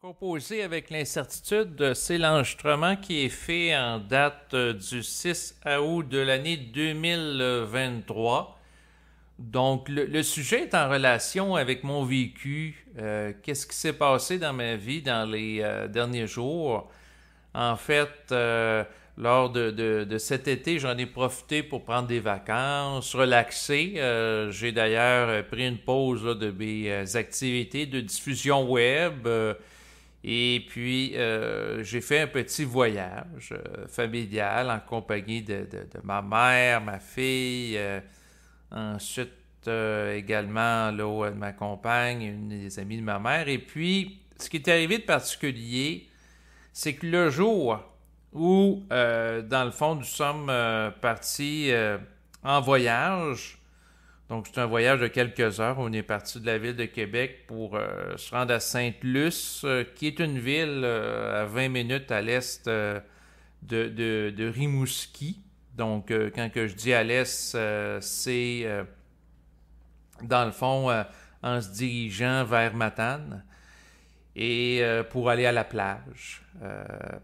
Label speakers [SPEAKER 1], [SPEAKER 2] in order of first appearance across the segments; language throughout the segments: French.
[SPEAKER 1] Composé avec l'incertitude, c'est l'enregistrement qui est fait en date du 6 août de l'année 2023. Donc, le sujet est en relation avec mon vécu. Qu'est-ce qui s'est passé dans ma vie dans les derniers jours? En fait, lors de cet été, j'en ai profité pour prendre des vacances, relaxer. J'ai d'ailleurs pris une pause là, de mes activités de diffusion web. Et puis, j'ai fait un petit voyage familial en compagnie de ma mère, ma fille, ensuite également là, de ma compagne, une des amies de ma mère. Et puis, ce qui est arrivé de particulier, c'est que le jour où, dans le fond, nous sommes partis en voyage, donc, c'est un voyage de quelques heures. On est parti de la ville de Québec pour se rendre à Sainte-Luce, qui est une ville à 20 minutes à l'est de Rimouski. Donc, quand que je dis à l'est, c'est dans le fond en se dirigeant vers Matane et pour aller à la plage.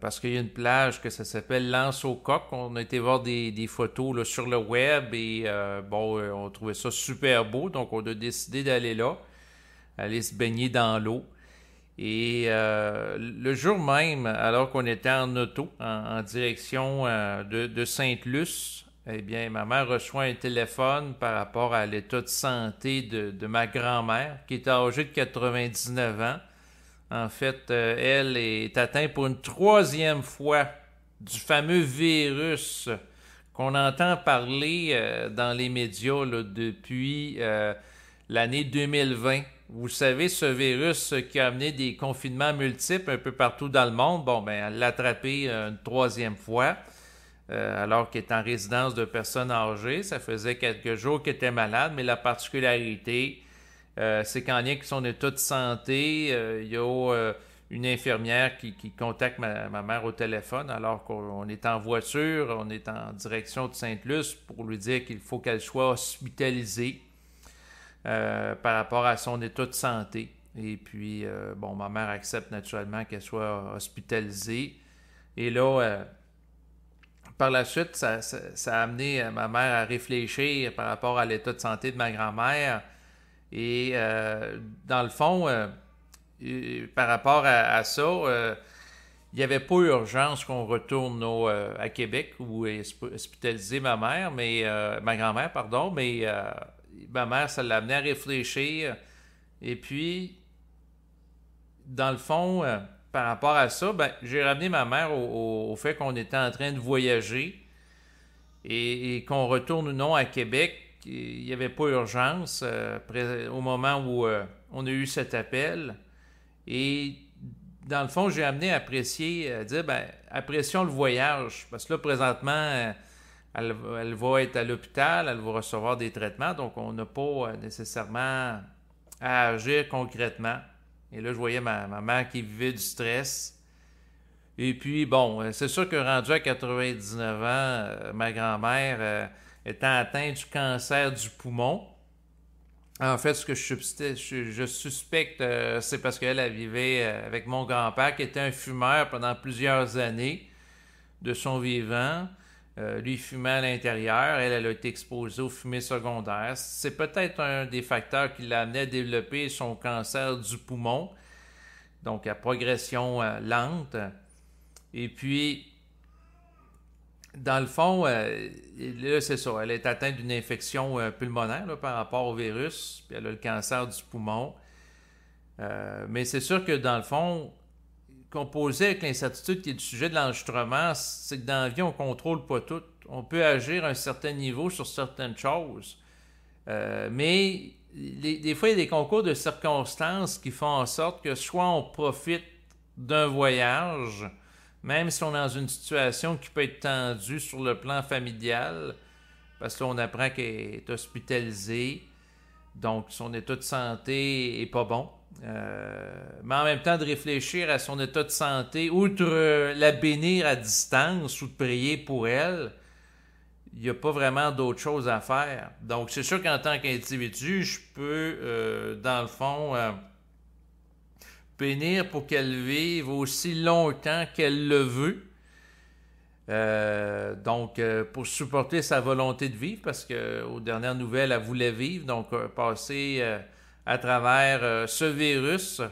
[SPEAKER 1] Parce qu'il y a une plage que ça s'appelle l'Anse-aux-Coques. On a été voir des photos là, sur le web et on trouvait ça super beau. Donc, on a décidé d'aller là, aller se baigner dans l'eau. Et le jour même, alors qu'on était en auto, en direction de Sainte-Luce, eh bien, ma mère reçoit un téléphone par rapport à l'état de santé de ma grand-mère, qui est âgée de 99 ans. En fait, elle est atteinte pour une troisième fois du fameux virus qu'on entend parler dans les médias là, depuis l'année 2020. Vous savez, ce virus qui a amené des confinements multiples un peu partout dans le monde, bon, ben, elle l'a attrapé une troisième fois, alors qu'elle est en résidence de personnes âgées. Ça faisait quelques jours qu'elle était malade, mais la particularité, c'est qu'en lien avec son état de santé, il y a une infirmière qui contacte ma mère au téléphone alors qu'on est en voiture, on est en direction de Sainte-Luce pour lui dire qu'il faut qu'elle soit hospitalisée par rapport à son état de santé. Et puis, ma mère accepte naturellement qu'elle soit hospitalisée. Et là, par la suite, ça a amené ma mère à réfléchir par rapport à l'état de santé de ma grand-mère. Et dans le fond, par rapport à ça, il n'y avait pas urgence qu'on retourne à Québec où est hospitalisée ma mère, ma grand-mère, pardon, mais ma mère, ça l'a amené à réfléchir. Et puis, dans le fond, par rapport à ça, ben, j'ai ramené ma mère au fait qu'on était en train de voyager et qu'on retourne ou non à Québec. Il n'y avait pas urgence au moment où on a eu cet appel. Et dans le fond, j'ai amené à apprécier, à dire, ben, apprécions le voyage. Parce que là, présentement, elle va être à l'hôpital, elle va recevoir des traitements, donc on n'a pas nécessairement à agir concrètement. Et là, je voyais ma mère qui vivait du stress. Et puis, bon, c'est sûr que rendu à 99 ans, ma grand-mère étant atteinte du cancer du poumon. En fait, ce que je suspecte, c'est parce qu'elle vivait avec mon grand-père qui était un fumeur pendant plusieurs années de son vivant. Lui fumait à l'intérieur, elle a été exposée aux fumées secondaires. C'est peut-être un des facteurs qui l'a amené à développer son cancer du poumon, donc à progression lente. Et puis, dans le fond, là, c'est ça. Elle est atteinte d'une infection pulmonaire là, par rapport au virus, puis elle a le cancer du poumon. Mais c'est sûr que dans le fond, composé avec l'incertitude qui est du sujet de l'enregistrement, c'est que dans la vie, on ne contrôle pas tout. On peut agir à un certain niveau sur certaines choses. Mais des fois, il y a des concours de circonstances qui font en sorte que soit on profite d'un voyage, même si on est dans une situation qui peut être tendue sur le plan familial, parce que là, on apprend qu'elle est hospitalisée, donc son état de santé est pas bon. Mais en même temps, de réfléchir à son état de santé, outre la bénir à distance ou de prier pour elle, il n'y a pas vraiment d'autre chose à faire. Donc, c'est sûr qu'en tant qu'individu, je peux, dans le fond, bénir pour qu'elle vive aussi longtemps qu'elle le veut. Donc, pour supporter sa volonté de vivre, parce qu'aux dernières nouvelles, elle voulait vivre, donc passer à travers ce virus,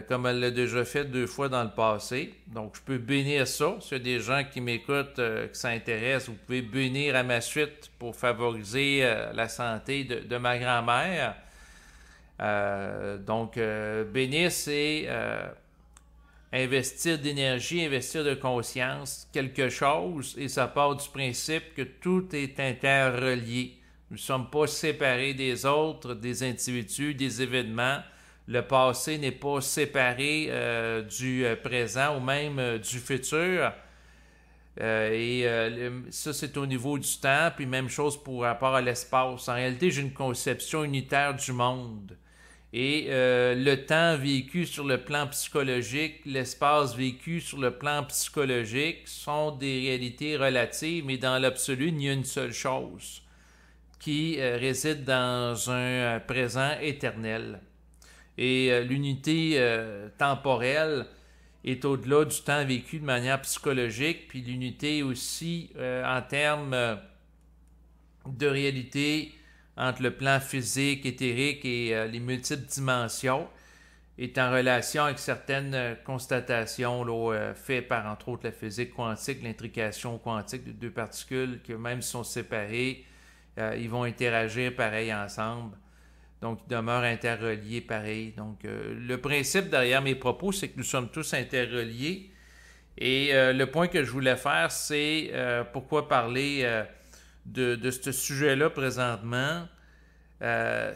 [SPEAKER 1] comme elle l'a déjà fait 2 fois dans le passé. Donc, je peux bénir ça. S'il y a des gens qui m'écoutent, qui s'intéressent, vous pouvez bénir à ma suite pour favoriser la santé de ma grand-mère. Donc, bénir, c'est investir d'énergie, investir de conscience, quelque chose, et ça part du principe que tout est interrelié. Nous ne sommes pas séparés des autres, des individus, des événements. Le passé n'est pas séparé du présent ou même du futur. Ça, c'est au niveau du temps, puis même chose pour rapport à l'espace. En réalité, j'ai une conception unitaire du monde. Et le temps vécu sur le plan psychologique, l'espace vécu sur le plan psychologique sont des réalités relatives, mais dans l'absolu, il y a une seule chose qui réside dans un présent éternel. Et l'unité temporelle est au-delà du temps vécu de manière psychologique, puis l'unité aussi en termes de réalité entre le plan physique, éthérique et les multiples dimensions est en relation avec certaines constatations là, faites par, entre autres, la physique quantique, l'intrication quantique de 2 particules, que même si sont séparées, ils vont interagir pareil ensemble. Donc, ils demeurent interreliés pareil. Donc, le principe derrière mes propos, c'est que nous sommes tous interreliés. Et le point que je voulais faire, c'est pourquoi parler de ce sujet-là présentement.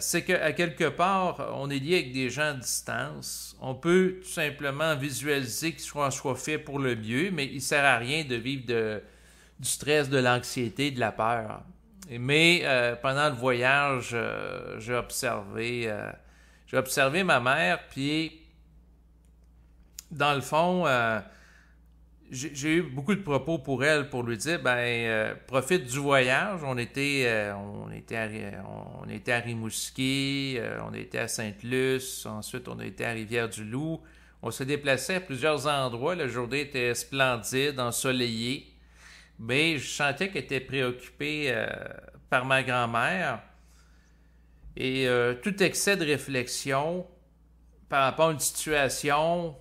[SPEAKER 1] C'est qu'à quelque part, on est lié avec des gens à distance. On peut tout simplement visualiser qu'ils soient fait pour le mieux, mais il ne sert à rien de vivre du stress, de l'anxiété, de la peur. Mais pendant le voyage, j'ai observé ma mère, puis dans le fond, j'ai eu beaucoup de propos pour elle pour lui dire profite du voyage. On était à Rimouski, on était à Sainte-Luce, ensuite on était à Rivière-du-Loup. On se déplaçait à plusieurs endroits. La journée était splendide, ensoleillée. Mais je sentais qu'elle était préoccupée par ma grand-mère. Et tout excès de réflexion par rapport à une situation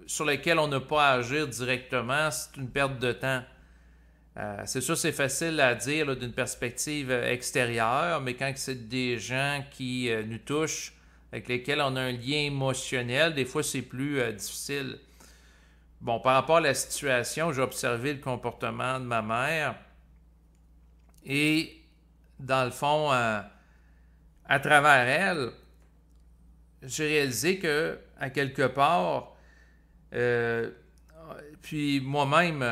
[SPEAKER 1] sur laquelle on n'a pas à agir directement, c'est une perte de temps. C'est sûr, c'est facile à dire là, d'une perspective extérieure, mais quand c'est des gens qui nous touchent, avec lesquels on a un lien émotionnel, des fois c'est plus difficile. Bon, par rapport à la situation, j'ai observé le comportement de ma mère et, dans le fond, à travers elle, j'ai réalisé que, à quelque part, puis moi-même,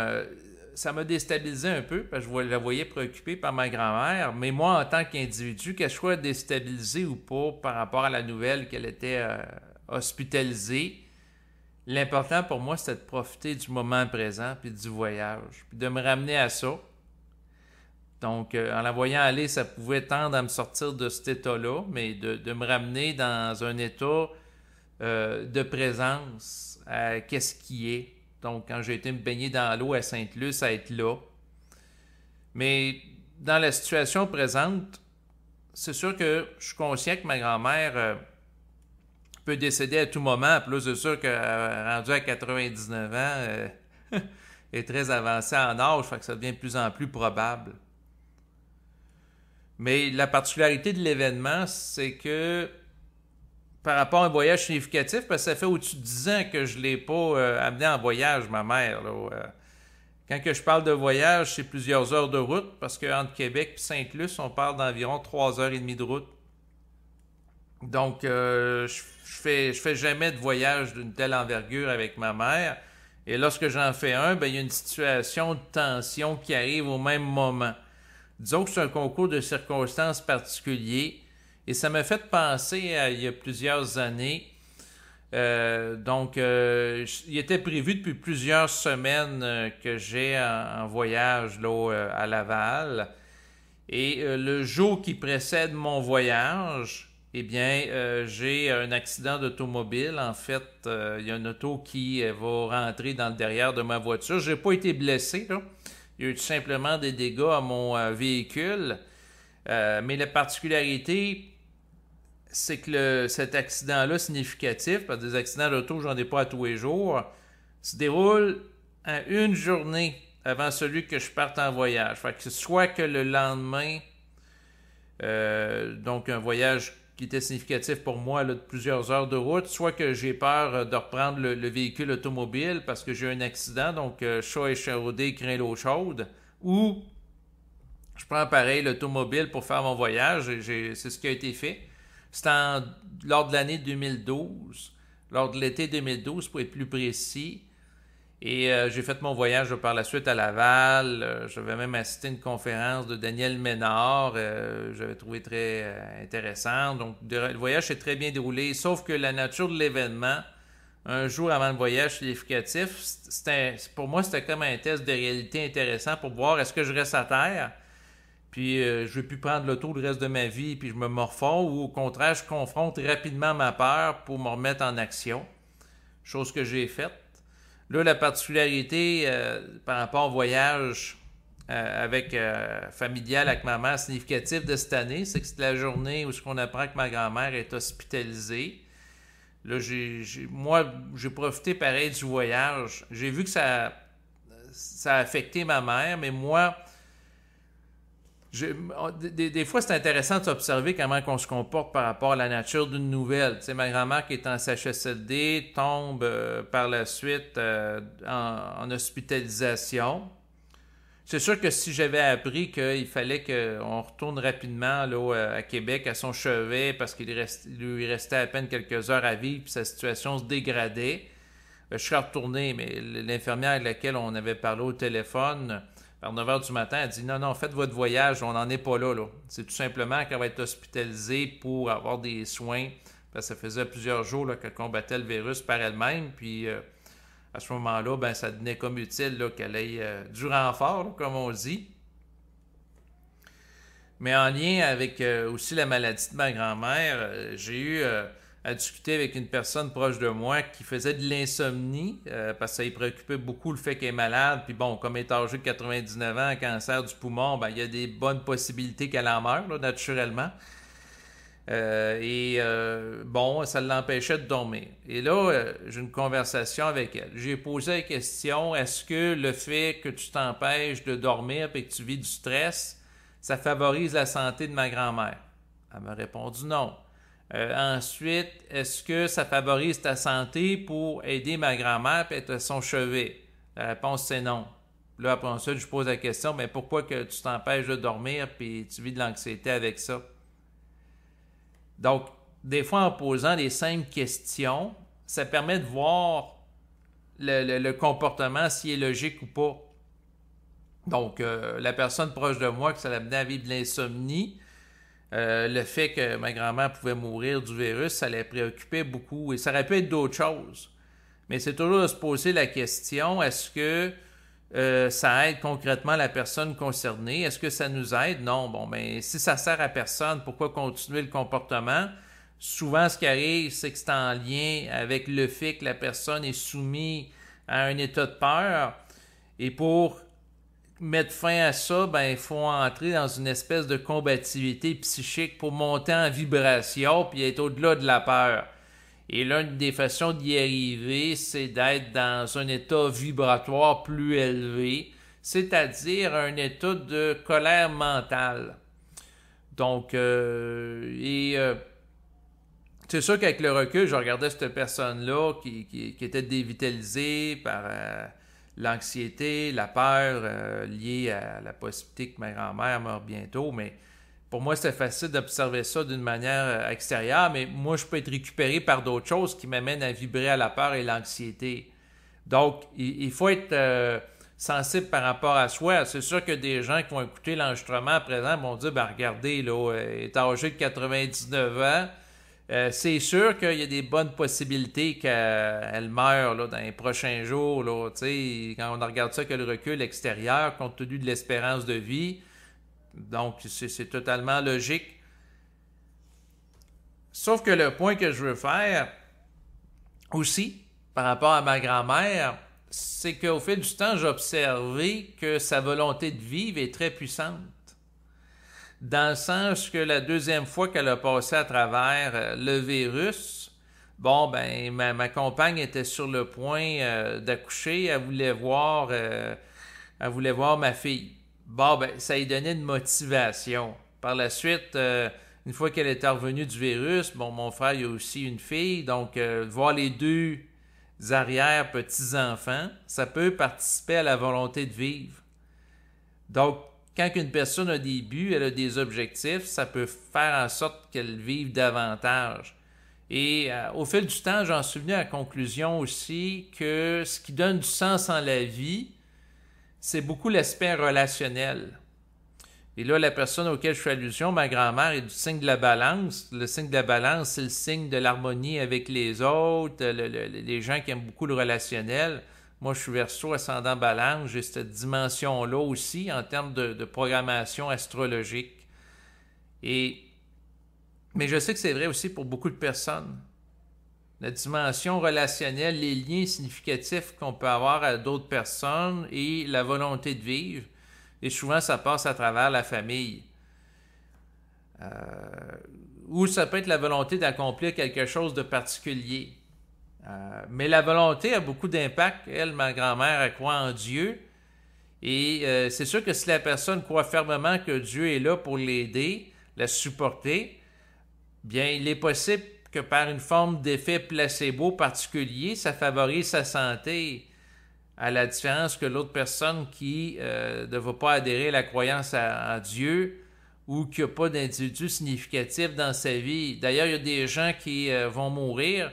[SPEAKER 1] ça m'a déstabilisé un peu parce que je la voyais préoccupée par ma grand-mère, mais moi, en tant qu'individu, qu'elle soit déstabilisée ou pas par rapport à la nouvelle qu'elle était hospitalisée, l'important pour moi, c'était de profiter du moment présent puis du voyage, puis de me ramener à ça. Donc, en la voyant aller, ça pouvait tendre à me sortir de cet état-là, mais de me ramener dans un état de présence à qu'est-ce qui est. Donc, quand j'ai été me baigner dans l'eau à Sainte-Luce, à être là. Mais dans la situation présente, c'est sûr que je suis conscient que ma grand-mère peut décéder à tout moment. Puis là, c'est sûr qu'elle rendue à 99 ans, est très avancée en âge, fait que ça devient de plus en plus probable. Mais la particularité de l'événement, c'est que par rapport à un voyage significatif, parce que ça fait au-dessus de 10 ans que je ne l'ai pas amené en voyage, ma mère. Là. Quand que je parle de voyage, c'est plusieurs heures de route, parce qu'entre Québec et Sainte-Luce, on parle d'environ 3 heures et demie de route. Donc, je fais jamais de voyage d'une telle envergure avec ma mère. Et lorsque j'en fais un, il y a une situation de tension qui arrive au même moment. Disons que c'est un concours de circonstances particuliers. Et ça m'a fait penser à il y a plusieurs années. Il était prévu depuis plusieurs semaines que j'ai en voyage là, à Laval. Et le jour qui précède mon voyage, Eh bien, j'ai un accident d'automobile. En fait, il y a une auto qui va rentrer dans le derrière de ma voiture. Je n'ai pas été blessé, là. Il y a eu tout simplement des dégâts à mon véhicule. Mais la particularité, c'est que cet accident-là significatif, parce que des accidents d'auto, j'en ai pas à tous les jours, se déroule à une journée avant celui que je parte en voyage. Fait que soit que le lendemain, donc un voyage qui était significatif pour moi là, de plusieurs heures de route, soit que j'ai peur de reprendre le véhicule automobile parce que j'ai eu un accident, donc chat échaudé craint l'eau chaude, ou je prends pareil l'automobile pour faire mon voyage, et c'est ce qui a été fait. C'était lors de l'année 2012, lors de l'été 2012 pour être plus précis. Et j'ai fait mon voyage par la suite à Laval. J'avais même assisté à une conférence de Daniel Ménard. J'avais trouvé très intéressant. Donc, le voyage s'est très bien déroulé, sauf que la nature de l'événement, un jour avant le voyage significatif, pour moi, c'était comme un test de réalité intéressant pour voir est-ce que je reste à terre, puis je vais plus prendre l'auto le reste de ma vie, puis je me morfonds, ou au contraire, je confronte rapidement ma peur pour me remettre en action. Chose que j'ai faite. Là, la particularité par rapport au voyage avec familial avec ma mère significatif de cette année, c'est que c'est la journée où on apprend que ma grand-mère est hospitalisée. Là, moi, j'ai profité pareil du voyage. J'ai vu que ça a affecté ma mère, mais moi, des fois, c'est intéressant de s'observer comment on se comporte par rapport à la nature d'une nouvelle. Tu sais, ma grand-mère qui est en CHSLD tombe par la suite en hospitalisation. C'est sûr que si j'avais appris qu'il fallait qu'on retourne rapidement là, à Québec à son chevet parce qu'il lui restait à peine quelques heures à vivre et sa situation se dégradait, je serais retourné. Mais l'infirmière avec laquelle on avait parlé au téléphone vers 9 h du matin, elle dit non, non, faites votre voyage, on n'en est pas là. C'est tout simplement qu'elle va être hospitalisée pour avoir des soins. Parce que ça faisait plusieurs jours là, qu'elle combattait le virus par elle-même. Puis à ce moment-là, ben, ça devenait comme utile là, qu'elle ait du renfort, là, comme on dit. Mais en lien avec aussi la maladie de ma grand-mère, j'ai eu à discuter avec une personne proche de moi qui faisait de l'insomnie parce que ça y préoccupait beaucoup le fait qu'elle est malade. Puis bon, comme elle est âgée de 99 ans, cancer du poumon, ben, il y a des bonnes possibilités qu'elle en meure, là, naturellement. Bon, ça l'empêchait de dormir. Et là, j'ai une conversation avec elle. J'ai posé la question, est-ce que le fait que tu t'empêches de dormir et que tu vis du stress, ça favorise la santé de ma grand-mère? Elle m'a répondu non. Ensuite, est-ce que ça favorise ta santé pour aider ma grand-mère et être à son chevet? La réponse, c'est non. Là, après ça, je pose la question, mais pourquoi que tu t'empêches de dormir et tu vis de l'anxiété avec ça? Donc, des fois, en posant des simples questions, ça permet de voir le comportement, s'il est logique ou pas. Donc, la personne proche de moi, que ça l'amenait à vivre de l'insomnie, le fait que ma grand-mère pouvait mourir du virus, ça la préoccupait beaucoup. Et ça aurait pu être d'autres choses. Mais c'est toujours de se poser la question, est-ce que ça aide concrètement la personne concernée? Est-ce que ça nous aide? Non. Bon, mais si ça sert à personne, pourquoi continuer le comportement? Souvent, ce qui arrive, c'est que c'est en lien avec le fait que la personne est soumise à un état de peur. Et pour mettre fin à ça, ben, il faut entrer dans une espèce de combativité psychique pour monter en vibration puis être au-delà de la peur. Et l'une des façons d'y arriver, c'est d'être dans un état vibratoire plus élevé, c'est-à-dire un état de colère mentale. Donc, c'est sûr qu'avec le recul, je regardais cette personne-là qui était dévitalisée par l'anxiété, la peur liée à la possibilité que ma grand-mère meure bientôt, mais pour moi, c'était facile d'observer ça d'une manière extérieure, mais moi, je peux être récupéré par d'autres choses qui m'amènent à vibrer à la peur et l'anxiété. Donc, il faut être sensible par rapport à soi. C'est sûr que des gens qui vont écouter l'enregistrement à présent vont dire, ben regardez, là, elle est âgée de 99 ans. C'est sûr qu'il y a des bonnes possibilités qu'elle meure là, dans les prochains jours. Là, quand on regarde ça avec le recul extérieur, compte tenu de l'espérance de vie, donc c'est totalement logique. Sauf que le point que je veux faire aussi, par rapport à ma grand-mère, c'est qu'au fil du temps, j'ai observé que sa volonté de vivre est très puissante. Dans le sens que la deuxième fois qu'elle a passé à travers le virus, bon, ben, ma compagne était sur le point d'accoucher, elle voulait voir ma fille. Bon, ben, ça lui donnait une motivation. Par la suite, une fois qu'elle était revenue du virus, bon, mon frère, il a aussi une fille, donc voir les deux arrière-petits-enfants, ça peut participer à la volonté de vivre. Donc, quand une personne a des buts, elle a des objectifs, ça peut faire en sorte qu'elle vive davantage. Et au fil du temps, j'en suis venu à la conclusion aussi que ce qui donne du sens en la vie, c'est beaucoup l'aspect relationnel. Et là, la personne auquel je fais allusion, ma grand-mère, est du signe de la balance. Le signe de la balance, c'est le signe de l'harmonie avec les autres, les gens qui aiment beaucoup le relationnel. Moi, je suis Verseau, ascendant balance. J'ai cette dimension-là aussi en termes de programmation astrologique. Mais je sais que c'est vrai aussi pour beaucoup de personnes. La dimension relationnelle, les liens significatifs qu'on peut avoir à d'autres personnes et la volonté de vivre. Et souvent, ça passe à travers la famille. Ou ça peut être la volonté d'accomplir quelque chose de particulier. Mais la volonté a beaucoup d'impact. Elle, ma grand-mère, elle croit en Dieu. Et c'est sûr que si la personne croit fermement que Dieu est là pour l'aider, la supporter, bien, il est possible que par une forme d'effet placebo particulier, ça favorise sa santé, à la différence que l'autre personne qui ne va pas adhérer à la croyance en Dieu ou qui n'a pas d'individu significatif dans sa vie. D'ailleurs, il y a des gens qui vont mourir,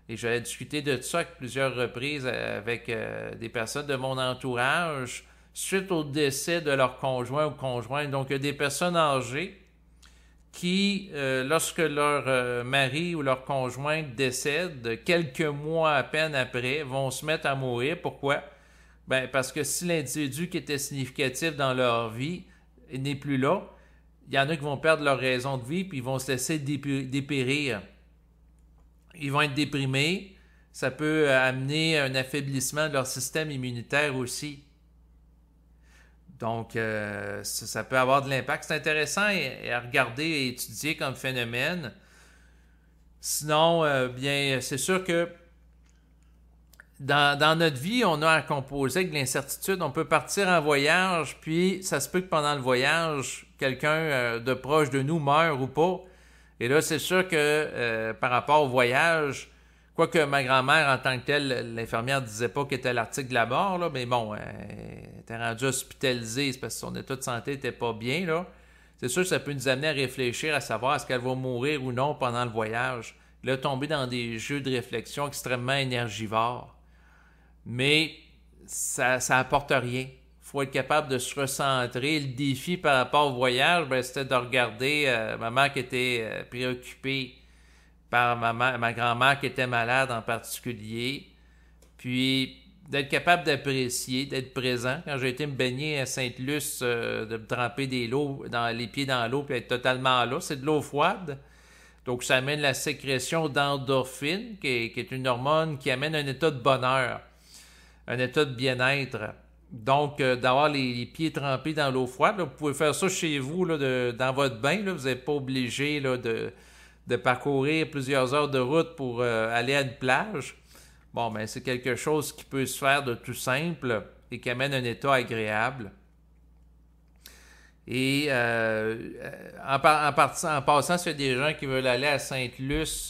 [SPEAKER 1] et j'avais discuté de ça à plusieurs reprises avec des personnes de mon entourage, suite au décès de leur conjoint ou conjointe. Donc, il y a des personnes âgées qui, lorsque leur mari ou leur conjointe décède, quelques mois à peine après, vont se mettre à mourir. Pourquoi? Ben, parce que si l'individu qui était significatif dans leur vie n'est plus là, il y en a qui vont perdre leur raison de vie puis ils vont se laisser dépérir. Ils vont être déprimés. Ça peut amener un affaiblissement de leur système immunitaire aussi. Donc, ça peut avoir de l'impact. C'est intéressant à regarder et étudier comme phénomène. Sinon, bien, c'est sûr que dans notre vie, on a à composer avec de l'incertitude. On peut partir en voyage, puis ça se peut que pendant le voyage, quelqu'un de proche de nous meure ou pas. Et là, c'est sûr que par rapport au voyage, quoique ma grand-mère, en tant que telle, l'infirmière ne disait pas qu'elle était à l'article de la mort, là, mais bon, elle était rendue hospitalisée, c'est parce que son état de santé n'était pas bien, là. C'est sûr que ça peut nous amener à réfléchir, à savoir est-ce qu'elle va mourir ou non pendant le voyage. Là, tomber dans des jeux de réflexion extrêmement énergivores. Mais ça apporte rien. Il faut être capable de se recentrer. Le défi par rapport au voyage, ben, c'était de regarder ma mère qui était préoccupée par ma grand-mère qui était malade en particulier. Puis d'être capable d'apprécier, d'être présent. Quand j'ai été me baigner à Sainte-Luce, de me tremper les pieds dans l'eau puis être totalement là, c'est de l'eau froide. Donc ça amène la sécrétion d'endorphine, qui est une hormone qui amène un état de bonheur, un état de bien-être. Donc, d'avoir les pieds trempés dans l'eau froide, là, vous pouvez faire ça chez vous, là, dans votre bain. Là, vous n'êtes pas obligé là, de parcourir plusieurs heures de route pour aller à une plage. Bon, ben c'est quelque chose qui peut se faire de tout simple et qui amène un état agréable. Et en passant, s'il y a des gens qui veulent aller à Sainte-Luce,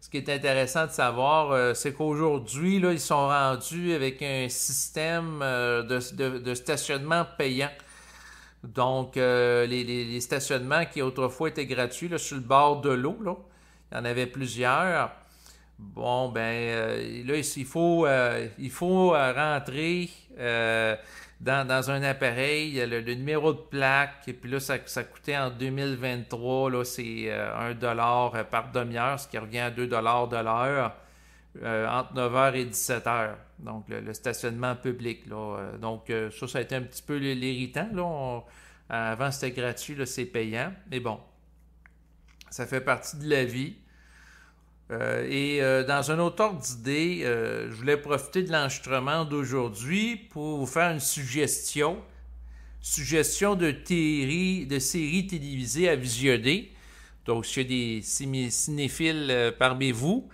[SPEAKER 1] ce qui est intéressant de savoir, c'est qu'aujourd'hui, là, ils sont rendus avec un système de stationnement payant. Donc, les stationnements qui autrefois étaient gratuits là, sur le bord de l'eau, là, il y en avait plusieurs. Bon, ben, là, il faut rentrer dans un appareil, le numéro de plaque, et puis là, ça coûtait en 2023, là, c'est 1$ par demi-heure, ce qui revient à 2$ de l'heure, entre 9h et 17h. Donc, le stationnement public, là. Donc, ça a été un petit peu l'irritant, là. Avant, c'était gratuit, là, c'est payant, mais bon. Ça fait partie de la vie. Dans un autre ordre d'idée, je voulais profiter de l'enregistrement d'aujourd'hui pour vous faire une suggestion de séries télévisées à visionner. Donc, s'il y a des cinéphiles parmi vous,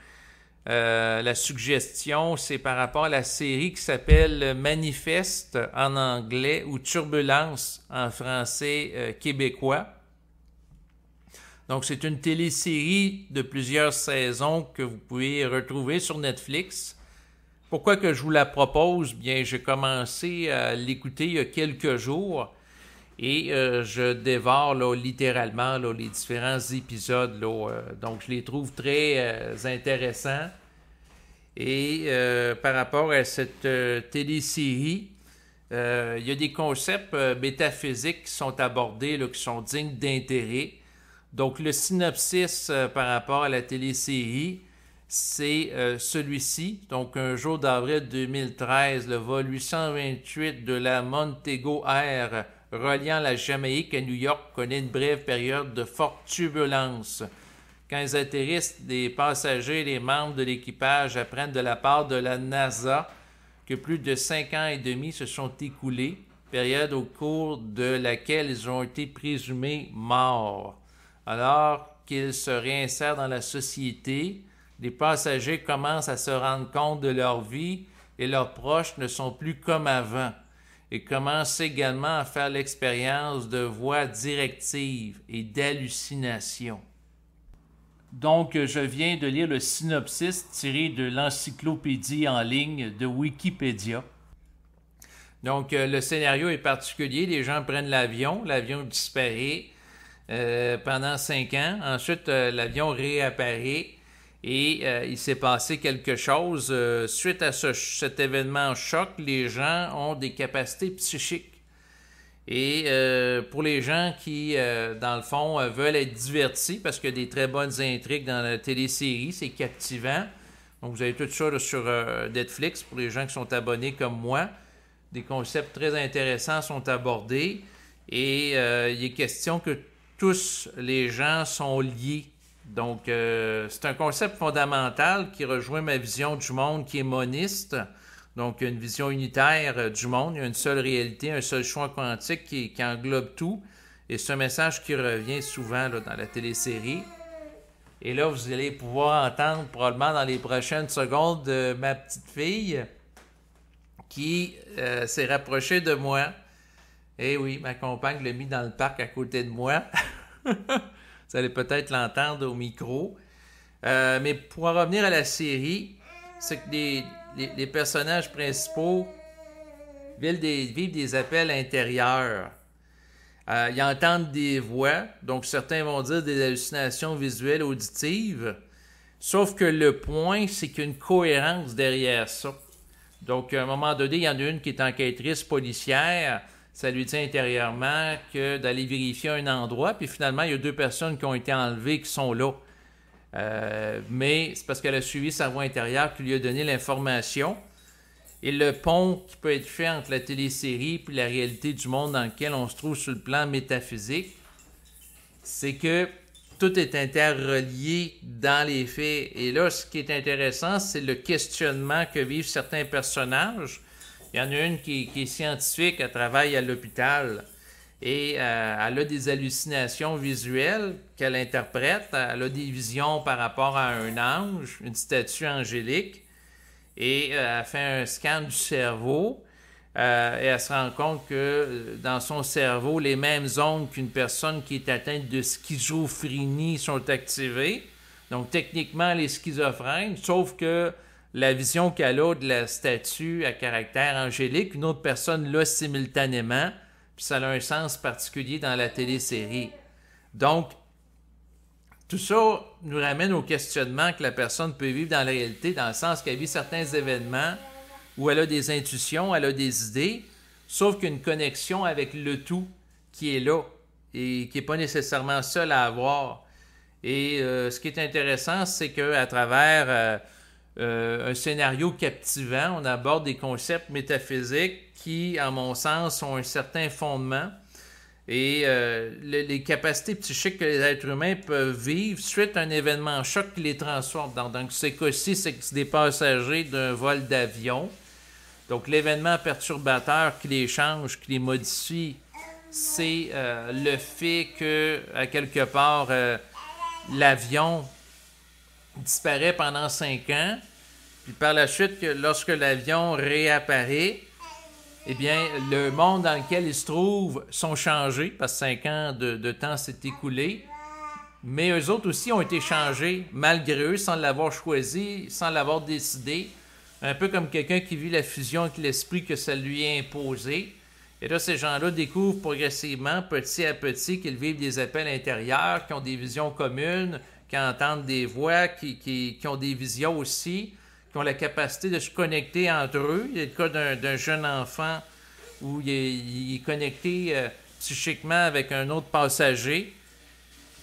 [SPEAKER 1] la suggestion, c'est par rapport à la série qui s'appelle Manifeste en anglais ou Turbulence en français québécois. Donc, c'est une télésérie de plusieurs saisons que vous pouvez retrouver sur Netflix. Pourquoi que je vous la propose? Bien, j'ai commencé à l'écouter il y a quelques jours et je dévore là, littéralement là, les différents épisodes. Donc, je les trouve très intéressants. Et par rapport à cette télésérie, il y a des concepts métaphysiques qui sont abordés, là, qui sont dignes d'intérêt. Donc, le synopsis par rapport à la télésérie, c'est celui-ci. Donc, un jour d'avril 2013, le vol 828 de la Montego Air reliant la Jamaïque à New York connaît une brève période de forte turbulence. Quand ils atterrissent, les passagers et les membres de l'équipage apprennent de la part de la NASA que plus de 5 ans et demi se sont écoulés, période au cours de laquelle ils ont été présumés morts. Alors qu'ils se réinsèrent dans la société, les passagers commencent à se rendre compte de leur vie et leurs proches ne sont plus comme avant et commencent également à faire l'expérience de voix directives et d'hallucinations. Donc, je viens de lire le synopsis tiré de l'encyclopédie en ligne de Wikipédia. Donc, le scénario est particulier. Les gens prennent l'avion disparaît pendant 5 ans. Ensuite, l'avion réapparaît et il s'est passé quelque chose. Suite à cet événement choc, les gens ont des capacités psychiques. Et pour les gens qui, dans le fond, veulent être divertis, parce qu'il y a des très bonnes intrigues dans la télésérie, c'est captivant. Donc, vous avez tout ça là, sur Netflix pour les gens qui sont abonnés comme moi. Des concepts très intéressants sont abordés. Et il est question que tous les gens sont liés. Donc, c'est un concept fondamental qui rejoint ma vision du monde qui est moniste. Donc, une vision unitaire du monde. Il y a une seule réalité, un seul choix quantique qui englobe tout. Et c'est un message qui revient souvent là, dans la télésérie. Et là, vous allez pouvoir entendre probablement dans les prochaines secondes ma petite fille qui s'est rapprochée de moi. Eh oui, ma compagne l'a mis dans le parc à côté de moi. Vous allez peut-être l'entendre au micro. Mais pour en revenir à la série, c'est que les personnages principaux vivent des appels intérieurs. Ils entendent des voix, donc certains vont dire des hallucinations visuelles auditives. Sauf que le point, c'est qu'il y a une cohérence derrière ça. Donc, à un moment donné, il y en a une qui est enquêtrice policière. Ça lui dit intérieurement que d'aller vérifier un endroit, puis finalement, il y a 2 personnes qui ont été enlevées qui sont là. Mais c'est parce qu'elle a suivi sa voix intérieure qui lui a donné l'information. Et le pont qui peut être fait entre la télésérie et la réalité du monde dans lequel on se trouve sur le plan métaphysique, c'est que tout est interrelié dans les faits. Et là, ce qui est intéressant, c'est le questionnement que vivent certains personnages. Il y en a une qui est scientifique, elle travaille à l'hôpital et elle a des hallucinations visuelles qu'elle interprète. Elle a des visions par rapport à un ange, une statue angélique, et elle fait un scan du cerveau et elle se rend compte que dans son cerveau, les mêmes zones qu'une personne qui est atteinte de schizophrénie sont activées. Donc techniquement, elle est schizophrène, sauf que la vision qu'elle a de la statue à caractère angélique, une autre personne l'a simultanément, puis ça a un sens particulier dans la télésérie. Donc, tout ça nous ramène au questionnement que la personne peut vivre dans la réalité, dans le sens qu'elle vit certains événements où elle a des intuitions, elle a des idées, sauf qu'il y a une connexion avec le tout qui est là et qui n'est pas nécessairement seul à avoir. Et ce qui est intéressant, c'est qu'à travers un scénario captivant, on aborde des concepts métaphysiques qui, à mon sens, ont un certain fondement. et les capacités psychiques que les êtres humains peuvent vivre suite à un événement choc qui les transforme. Dans ce cas-ci, c'est des passagers d'un vol d'avion. Donc, l'événement perturbateur qui les change, qui les modifie, c'est le fait que, à quelque part, l'avion disparaît pendant 5 ans, puis par la suite, lorsque l'avion réapparaît, eh bien, le monde dans lequel ils se trouvent sont changés, parce que 5 ans de temps s'est écoulé, mais eux autres aussi ont été changés, malgré eux, sans l'avoir choisi, sans l'avoir décidé, un peu comme quelqu'un qui vit la fusion avec l'esprit que ça lui est imposé. Et là, ces gens-là découvrent progressivement, petit à petit, qu'ils vivent des appels intérieurs, qui ont des visions communes, qui entendent des voix, qui ont des visions aussi, qui ont la capacité de se connecter entre eux. Il y a le cas d'un jeune enfant où il est connecté psychiquement avec un autre passager.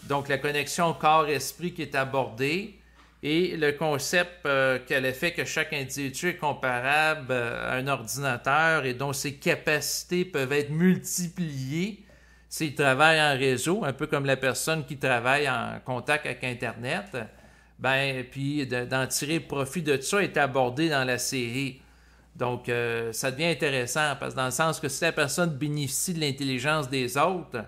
[SPEAKER 1] Donc, la connexion corps-esprit qui est abordée. Et le concept qu'elle a fait que chaque individu est comparable à un ordinateur et dont ses capacités peuvent être multipliées s'il travaille en réseau, un peu comme la personne qui travaille en contact avec Internet, ben, puis d'en tirer profit de ça est abordé dans la série. Donc, ça devient intéressant, parce que dans le sens que si la personne bénéficie de l'intelligence des autres,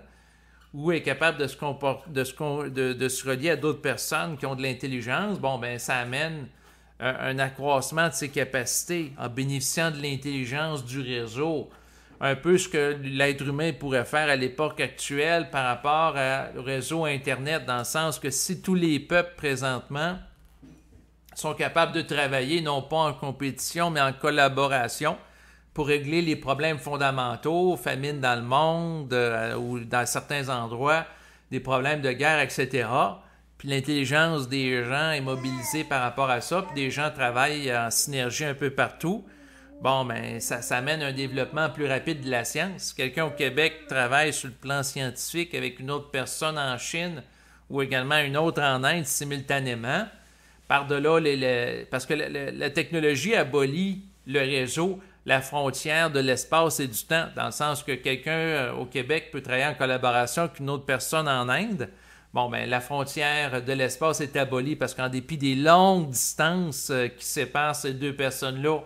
[SPEAKER 1] ou est capable de se relier à d'autres personnes qui ont de l'intelligence, bon, ben ça amène un accroissement de ses capacités en bénéficiant de l'intelligence du réseau. Un peu ce que l'être humain pourrait faire à l'époque actuelle par rapport au réseau Internet, dans le sens que si tous les peuples présentement sont capables de travailler, non pas en compétition, mais en collaboration, pour régler les problèmes fondamentaux, famine dans le monde ou dans certains endroits, des problèmes de guerre, etc. Puis l'intelligence des gens est mobilisée par rapport à ça, puis des gens travaillent en synergie un peu partout. Bon, ben ça amène un développement plus rapide de la science. Quelqu'un au Québec travaille sur le plan scientifique avec une autre personne en Chine ou également une autre en Inde simultanément. Par-delà, parce que la technologie abolit le réseau, la frontière de l'espace et du temps, dans le sens que quelqu'un au Québec peut travailler en collaboration avec une autre personne en Inde. Bon, ben la frontière de l'espace est abolie parce qu'en dépit des longues distances qui séparent ces deux personnes-là,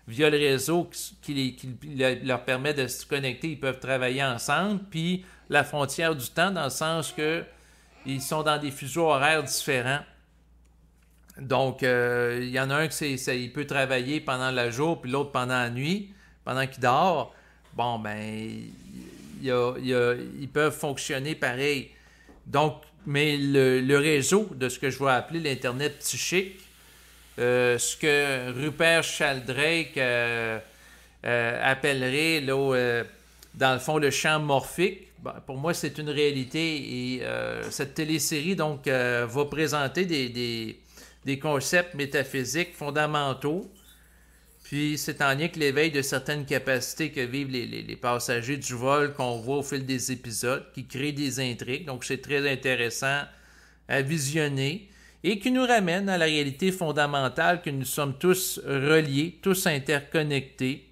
[SPEAKER 1] via le réseau qui leur permet de se connecter, ils peuvent travailler ensemble. Puis la frontière du temps, dans le sens que ils sont dans des fuseaux horaires différents. Donc, il y en a un qui il peut travailler pendant le jour, puis l'autre pendant la nuit, pendant qu'il dort. Bon, ben, ils peuvent fonctionner pareil. Donc, mais le réseau de ce que je vais appeler l'Internet psychique, ce que Rupert Sheldrake appellerait, là, dans le fond, le champ morphique, ben, pour moi, c'est une réalité. Et cette télésérie, donc, va présenter des concepts métaphysiques fondamentaux. Puis c'est en lien avec l'éveil de certaines capacités que vivent les passagers du vol qu'on voit au fil des épisodes, qui créent des intrigues. Donc c'est très intéressant à visionner et qui nous ramène à la réalité fondamentale que nous sommes tous reliés, tous interconnectés.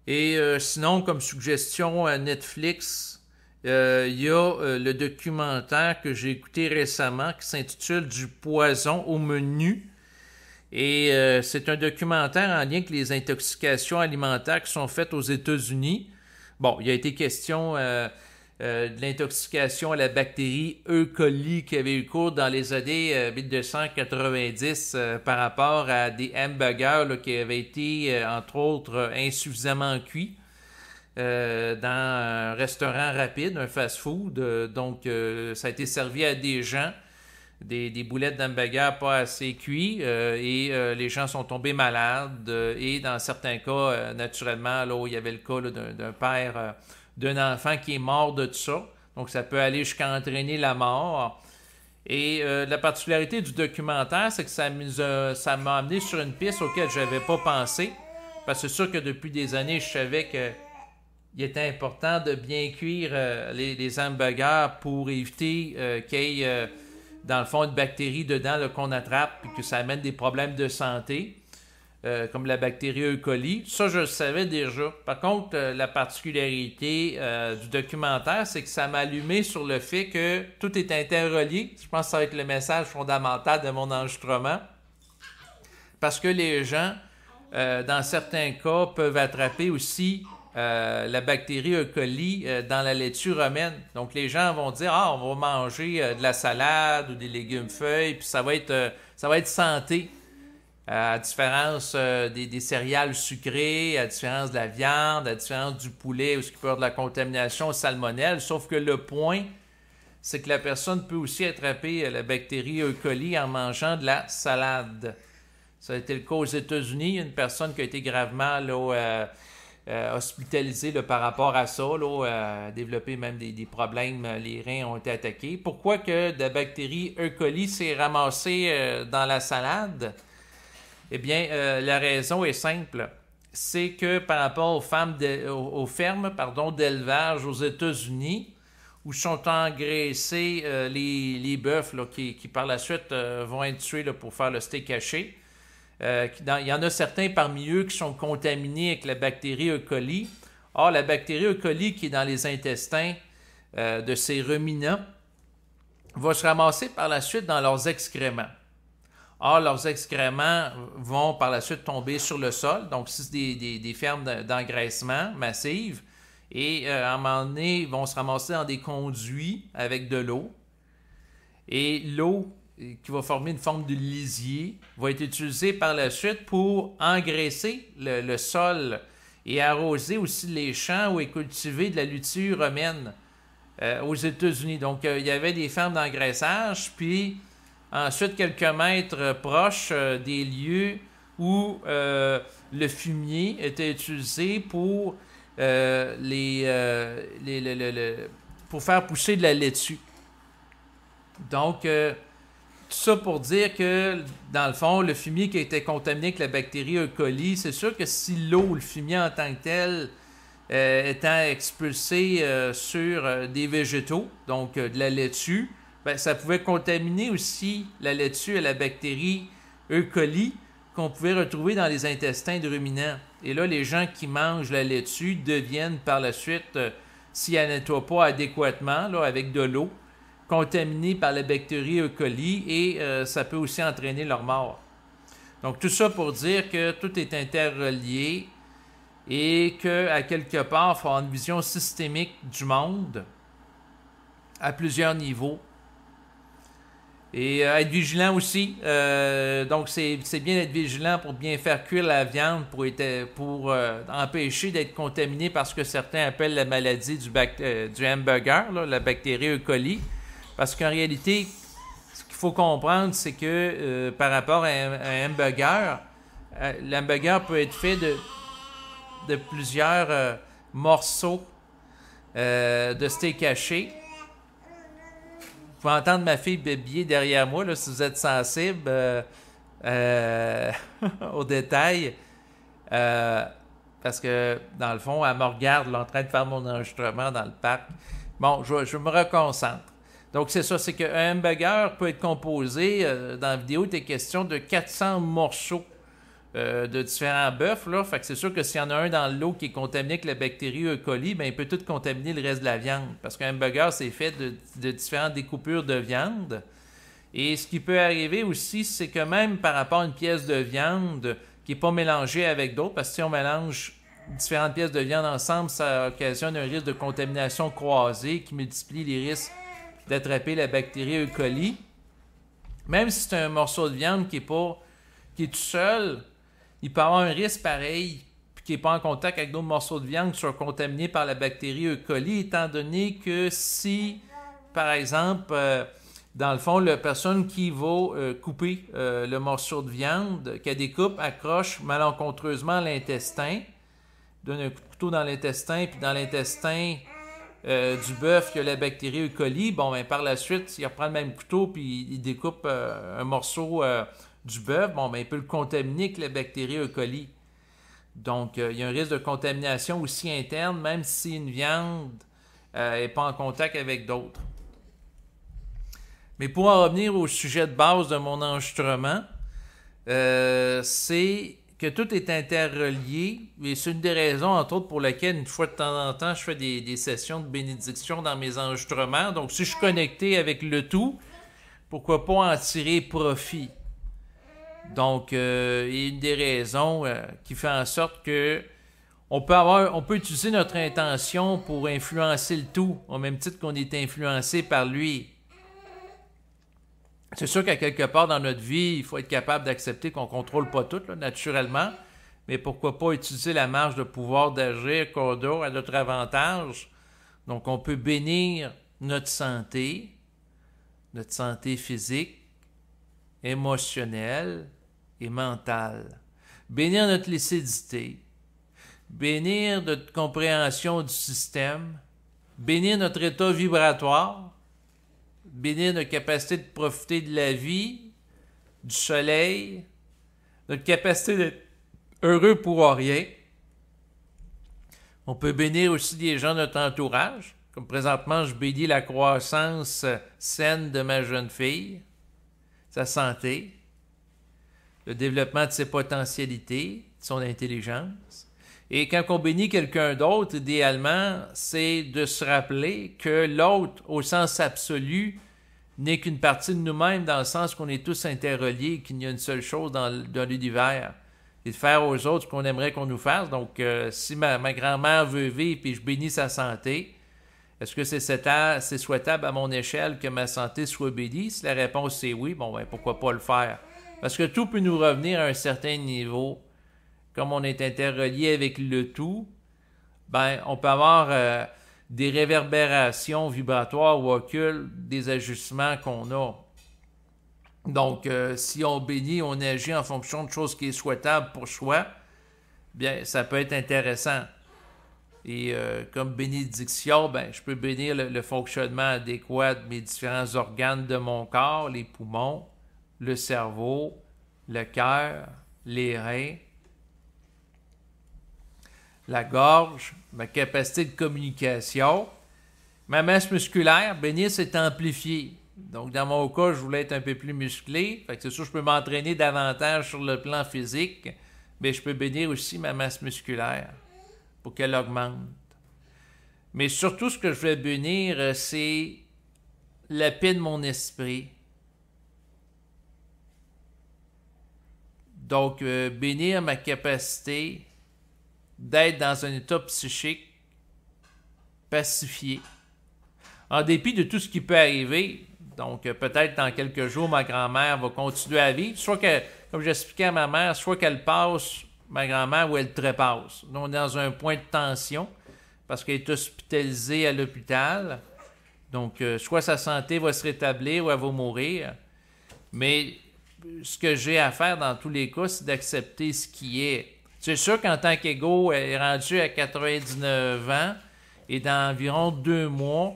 [SPEAKER 1] Et sinon, comme suggestion à Netflix, il y a le documentaire que j'ai écouté récemment qui s'intitule Du poison au menu. Et c'est un documentaire en lien avec les intoxications alimentaires qui sont faites aux États-Unis. Bon, il y a été question de l'intoxication à la bactérie E. coli qui avait eu cours dans les années 1990 par rapport à des hamburgers là, qui avaient été, entre autres, insuffisamment cuits. Dans un restaurant rapide, un fast-food. Donc, ça a été servi à des gens, des boulettes d'hamburger pas assez cuits, et les gens sont tombés malades. Et dans certains cas, naturellement, là où il y avait le cas là, d'un père, d'un enfant qui est mort de tout ça. Donc, ça peut aller jusqu'à entraîner la mort. Et la particularité du documentaire, c'est que ça m'a amené sur une piste auquel je n'avais pas pensé. Parce que c'est sûr que depuis des années, je savais que il était important de bien cuire les hamburgers pour éviter qu'il y ait, dans le fond, une bactérie dedans là, qu'on attrape et que ça amène des problèmes de santé. comme la bactérie E. coli. Ça, je le savais déjà. Par contre, la particularité du documentaire, c'est que ça m'a allumé sur le fait que tout est interrelié. Je pense que ça va être le message fondamental de mon enregistrement. Parce que les gens, dans certains cas, peuvent attraper aussi la bactérie E. coli dans la laitue romaine. Donc, les gens vont dire « Ah, on va manger de la salade ou des légumes feuilles, puis ça va être santé. » À différence des céréales sucrées, à différence de la viande, à différence du poulet, où il peut y avoir de la contamination au salmonelle. Sauf que le point, c'est que la personne peut aussi attraper la bactérie E. coli en mangeant de la salade. Ça a été le cas aux États-Unis. Il y a une personne qui a été gravement hospitalisée par rapport à ça, a développé même des problèmes. Les reins ont été attaqués. Pourquoi que la bactérie E. coli s'est ramassée dans la salade? Eh bien, la raison est simple. C'est que par rapport aux fermes d'élevage aux États-Unis, où sont engraissés les bœufs qui par la suite vont être tués pour faire le steak haché, il y en a certains parmi eux qui sont contaminés avec la bactérie E. coli. Or, la bactérie E. coli qui est dans les intestins de ces ruminants va se ramasser par la suite dans leurs excréments. Or, leurs excréments vont par la suite tomber sur le sol. Donc, c'est des fermes d'engraissement massives. Et à un moment donné, ils vont se ramasser dans des conduits avec de l'eau. Et l'eau, qui va former une forme de lisier, va être utilisée par la suite pour engraisser le sol et arroser aussi les champs où est cultivée de la laitue romaine aux États-Unis. Donc, il y avait des fermes d'engraissage, puis ensuite, quelques mètres proches des lieux où le fumier était utilisé pour, pour faire pousser de la laitue. Donc, tout ça pour dire que, dans le fond, le fumier qui était contaminé avec la bactérie E. coli, c'est sûr que si l'eau, le fumier en tant que tel, étant expulsé sur des végétaux, donc de la laitue, ça pouvait contaminer aussi la laitue à la bactérie E. coli qu'on pouvait retrouver dans les intestins de ruminants. Et là, les gens qui mangent la laitue deviennent par la suite, s'ils ne la nettoient pas adéquatement avec de l'eau, contaminés par la bactérie E. coli et ça peut aussi entraîner leur mort. Donc tout ça pour dire que tout est interrelié et qu'à quelque part, il faut avoir une vision systémique du monde à plusieurs niveaux. Et être vigilant aussi. Donc, c'est bien d'être vigilant pour bien faire cuire la viande pour empêcher d'être contaminé par ce que certains appellent la maladie du hamburger, la bactérie E. coli. Parce qu'en réalité, ce qu'il faut comprendre, c'est que par rapport à un hamburger, l'hamburger peut être fait de plusieurs morceaux de steak haché. Vous pouvez entendre ma fille bébiller derrière moi, là, si vous êtes sensible aux détails. Parce que, dans le fond, elle me regarde là, en train de faire mon enregistrement dans le parc. Bon, je me reconcentre. Donc, c'est ça, c'est qu'un hamburger peut être composé, dans la vidéo, il était question de 400 morceaux de différents bœufs. Là. Fait que c'est sûr que s'il y en a un dans l'eau qui est contaminé avec la bactérie E. coli, ben, il peut tout contaminer le reste de la viande. Parce qu'un hamburger, c'est fait de différentes découpures de viande. Et ce qui peut arriver aussi, c'est que même par rapport à une pièce de viande qui n'est pas mélangée avec d'autres, parce que si on mélange différentes pièces de viande ensemble, ça occasionne un risque de contamination croisée qui multiplie les risques d'attraper la bactérie E. coli. Même si c'est un morceau de viande qui est tout seul, il peut avoir un risque pareil, puis qui n'est pas en contact avec d'autres morceaux de viande qui sont contaminés par la bactérie E. coli, étant donné que si, par exemple, dans le fond, la personne qui va couper le morceau de viande, qu'elle découpe, accroche malencontreusement l'intestin, donne un couteau dans l'intestin, puis dans l'intestin du bœuf qui a la bactérie E. coli, bon, ben, par la suite, il reprend le même couteau, puis il découpe un morceau du bœuf, bon, ben, il peut le contaminer avec la bactérie E. coli. Donc, il y a un risque de contamination aussi interne, même si une viande n'est pas en contact avec d'autres. Mais pour en revenir au sujet de base de mon enregistrement, c'est que tout est interrelié, et c'est une des raisons, entre autres, pour lesquelles, une fois de temps en temps, je fais des sessions de bénédiction dans mes enregistrements. Donc, si je suis connecté avec le tout, pourquoi pas en tirer profit? Donc, et une des raisons qui fait en sorte que on peut utiliser notre intention pour influencer le tout, au même titre qu'on est influencé par lui. C'est sûr qu'à quelque part dans notre vie, il faut être capable d'accepter qu'on ne contrôle pas tout, là, naturellement, mais pourquoi pas utiliser la marge de pouvoir d'agir qu'on a à notre avantage. Donc, on peut bénir notre santé physique, émotionnelle et mentale. Bénir notre lucidité, bénir notre compréhension du système, bénir notre état vibratoire, bénir notre capacité de profiter de la vie, du soleil, notre capacité d'être heureux pour rien. On peut bénir aussi des gens de notre entourage, comme présentement je bénis la croissance saine de ma jeune fille, sa santé, le développement de ses potentialités, de son intelligence. Et quand on bénit quelqu'un d'autre, idéalement, c'est de se rappeler que l'autre, au sens absolu, n'est qu'une partie de nous-mêmes, dans le sens qu'on est tous interreliés, qu'il y a une seule chose dans l'univers, et de faire aux autres ce qu'on aimerait qu'on nous fasse. Donc, si ma grand-mère veut vivre et je bénis sa santé, est-ce que c'est souhaitable à mon échelle que ma santé soit bénie? Si la réponse est oui, bon, ben pourquoi pas le faire? Parce que tout peut nous revenir à un certain niveau. Comme on est interrelié avec le tout, ben, on peut avoir des réverbérations vibratoires ou occultes, des ajustements qu'on a. Donc, si on bénit, on agit en fonction de choses qui est souhaitable pour soi, bien, ça peut être intéressant. Et comme bénédiction, ben, je peux bénir le fonctionnement adéquat de mes différents organes de mon corps, les poumons, le cerveau, le cœur, les reins, la gorge, ma capacité de communication, ma masse musculaire. Bénir, c'est amplifié. Donc, dans mon cas, je voulais être un peu plus musclé. Fait que c'est sûr, je peux m'entraîner davantage sur le plan physique, mais je peux bénir aussi ma masse musculaire pour qu'elle augmente. Mais surtout, ce que je vais bénir, c'est la paix de mon esprit. Donc, bénir ma capacité d'être dans un état psychique pacifié. En dépit de tout ce qui peut arriver, donc peut-être dans quelques jours, ma grand-mère va continuer à vivre, soit que, comme j'expliquais à ma mère, soit qu'elle passe, ma grand-mère, ou elle trépasse. On est dans un point de tension, parce qu'elle est hospitalisée à l'hôpital. Donc, soit sa santé va se rétablir, ou elle va mourir. Mais ce que j'ai à faire dans tous les cas, c'est d'accepter ce qui est. C'est sûr qu'en tant qu'ego, elle est rendue à 99 ans et dans environ 2 mois,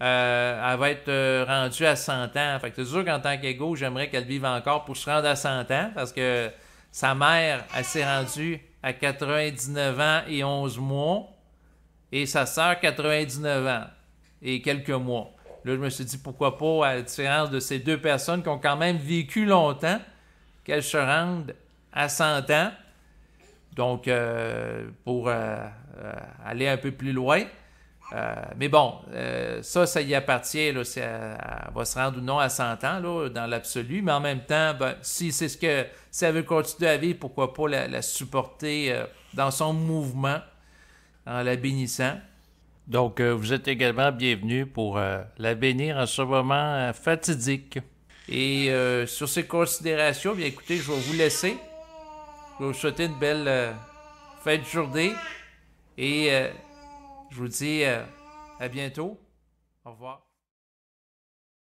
[SPEAKER 1] elle va être rendue à 100 ans. Fait que c'est sûr qu'en tant qu'ego, j'aimerais qu'elle vive encore pour se rendre à 100 ans parce que sa mère, elle s'est rendue à 99 ans et 11 mois et sa sœur 99 ans et quelques mois. Là, je me suis dit pourquoi pas, à la différence de ces deux personnes qui ont quand même vécu longtemps, qu'elles se rendent à 100 ans. Donc, pour aller un peu plus loin. Mais bon, ça y appartient. Là, elle va se rendre ou non à 100 ans, là, dans l'absolu. Mais en même temps, ben, si elle veut continuer à vivre, pourquoi pas la supporter dans son mouvement, en la bénissant. Donc, vous êtes également bienvenus pour la bénir en ce moment fatidique. Et sur ces considérations, bien écoutez, je vais vous laisser. Je vais vous souhaiter une belle fin de journée et je vous dis à bientôt. Au revoir.